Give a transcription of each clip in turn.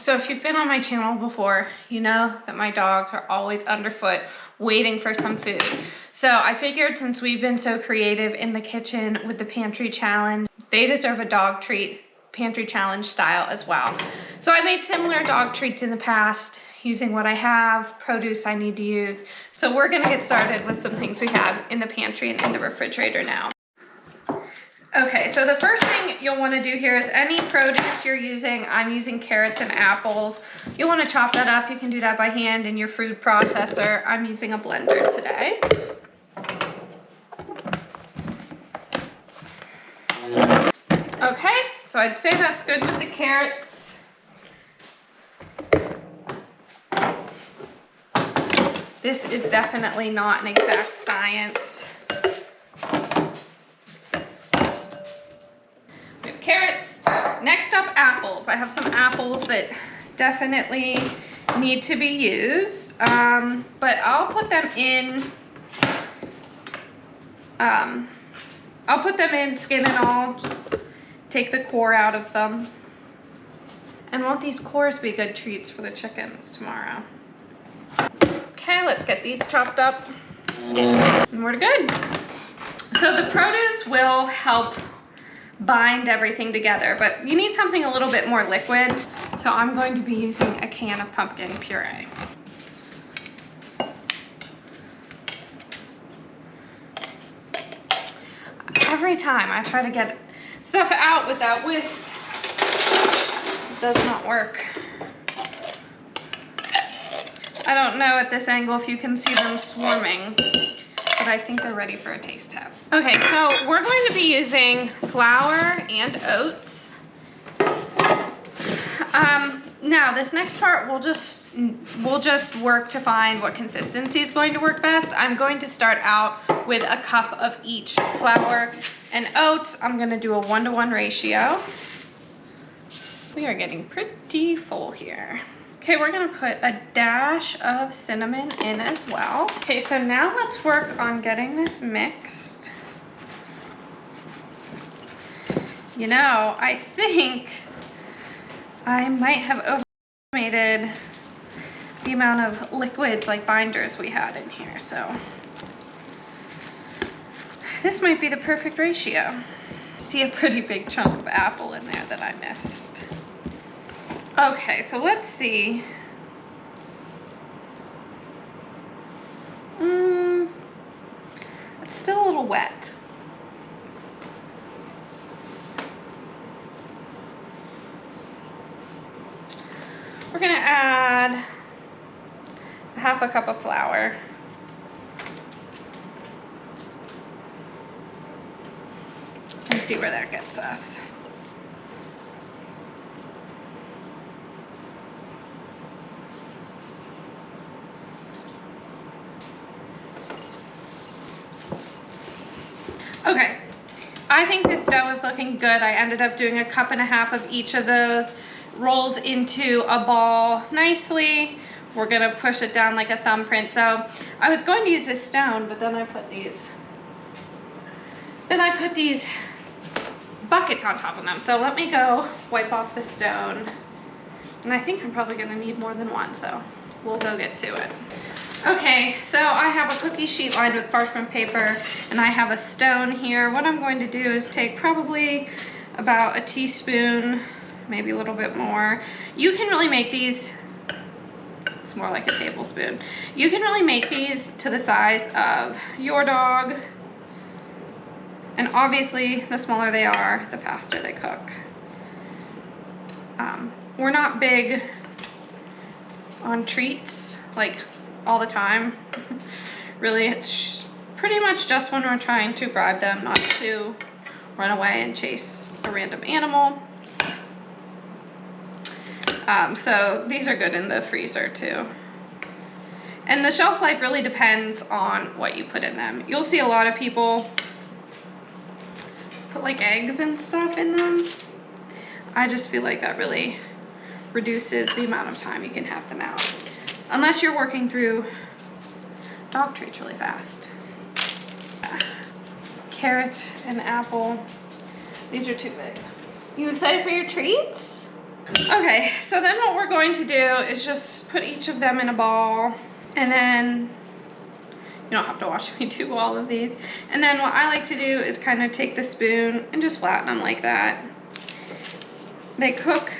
So if you've been on my channel before, you know that my dogs are always underfoot waiting for some food. So I figured since we've been so creative in the kitchen with the pantry challenge, they deserve a dog treat pantry challenge style as well. So I made similar dog treats in the past using what I have, produce I need to use. So we're gonna get started with some things we have in the pantry and in the refrigerator now. Okay, so the first thing you'll want to do here is any produce you're using, I'm using carrots and apples. You'll want to chop that up. You can do that by hand in your food processor. I'm using a blender today. Okay, so I'd say that's good with the carrots. This is definitely not an exact science. Carrots. Next up, apples. I have some apples that definitely need to be used, but I'll put them in. I'll put them in skin and all. Just take the core out of them. And won't these cores be good treats for the chickens tomorrow? Okay, let's get these chopped up, and we're good. So the produce will help bind everything together, but you need something a little bit more liquid. So I'm going to be using a can of pumpkin puree. Every time I try to get stuff out with that whisk, it does not work. I don't know at this angle if you can see them swarming, but I think they're ready for a taste test. Okay, so we're going to be using flour and oats. Now this next part, we'll just work to find what consistency is going to work best. I'm going to start out with a cup of each flour and oats. I'm gonna do a 1-to-1 ratio. We are getting pretty full here. Okay, we're gonna put a dash of cinnamon in as well. Okay, so now let's work on getting this mixed. You know, I think I might have overestimated the amount of liquids like binders we had in here, so this might be the perfect ratio. See a pretty big chunk of apple in there that I missed. Okay, so let's see. It's still a little wet. We're gonna add half a cup of flour. And see where that gets us. Okay, I think this dough is looking good. I ended up doing a cup and a half of each of those. Rolls into a ball nicely. We're gonna push it down like a thumbprint. So I was going to use this stone, but then I put these buckets on top of them. So let me go wipe off the stone. And I think I'm probably gonna need more than one, so we'll go get to it. Okay, so I have a cookie sheet lined with parchment paper, and I have a stone here. What I'm going to do is take probably about a teaspoon, maybe a little bit more. You can really make these, it's more like a tablespoon. You can really make these to the size of your dog. And obviously, the smaller they are, the faster they cook. We're not big on treats, like all the time. Really, it's pretty much just when we're trying to bribe them not to run away and chase a random animal. So these are good in the freezer too. And the shelf life really depends on what you put in them. You'll see a lot of people put like eggs and stuff in them. I just feel like that really reduces the amount of time you can have them out. Unless you're working through dog treats really fast. Carrot and apple. These are too big. You excited for your treats? Okay, so then what we're going to do is just put each of them in a ball, and then you don't have to watch me do all of these. And then what I like to do is kind of take the spoon and just flatten them like that. They cook,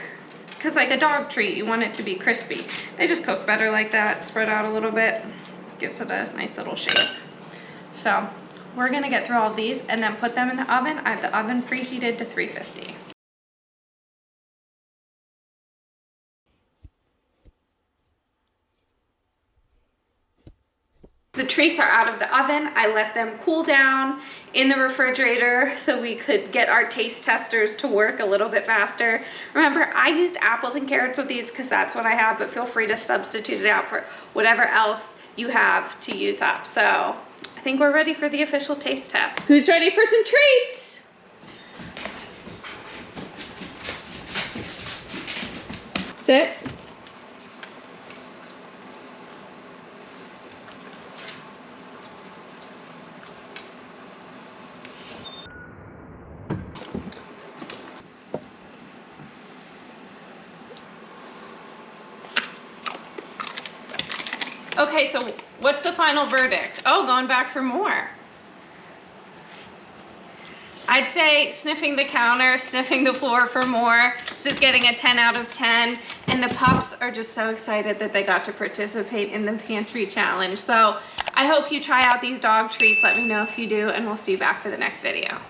because like a dog treat, you want it to be crispy. They just cook better like that, spread out a little bit, gives it a nice little shape. So we're gonna get through all of these and then put them in the oven. I have the oven preheated to 350. The treats are out of the oven. I let them cool down in the refrigerator so we could get our taste testers to work a little bit faster. Remember, I used apples and carrots with these because that's what I have, but feel free to substitute it out for whatever else you have to use up. So I think we're ready for the official taste test. Who's ready for some treats? Sit. Okay, so what's the final verdict? Oh, going back for more. I'd say sniffing the counter, sniffing the floor for more. This is getting a 10 out of 10. And the pups are just so excited that they got to participate in the pantry challenge. So I hope you try out these dog treats. Let me know if you do, and we'll see you back for the next video.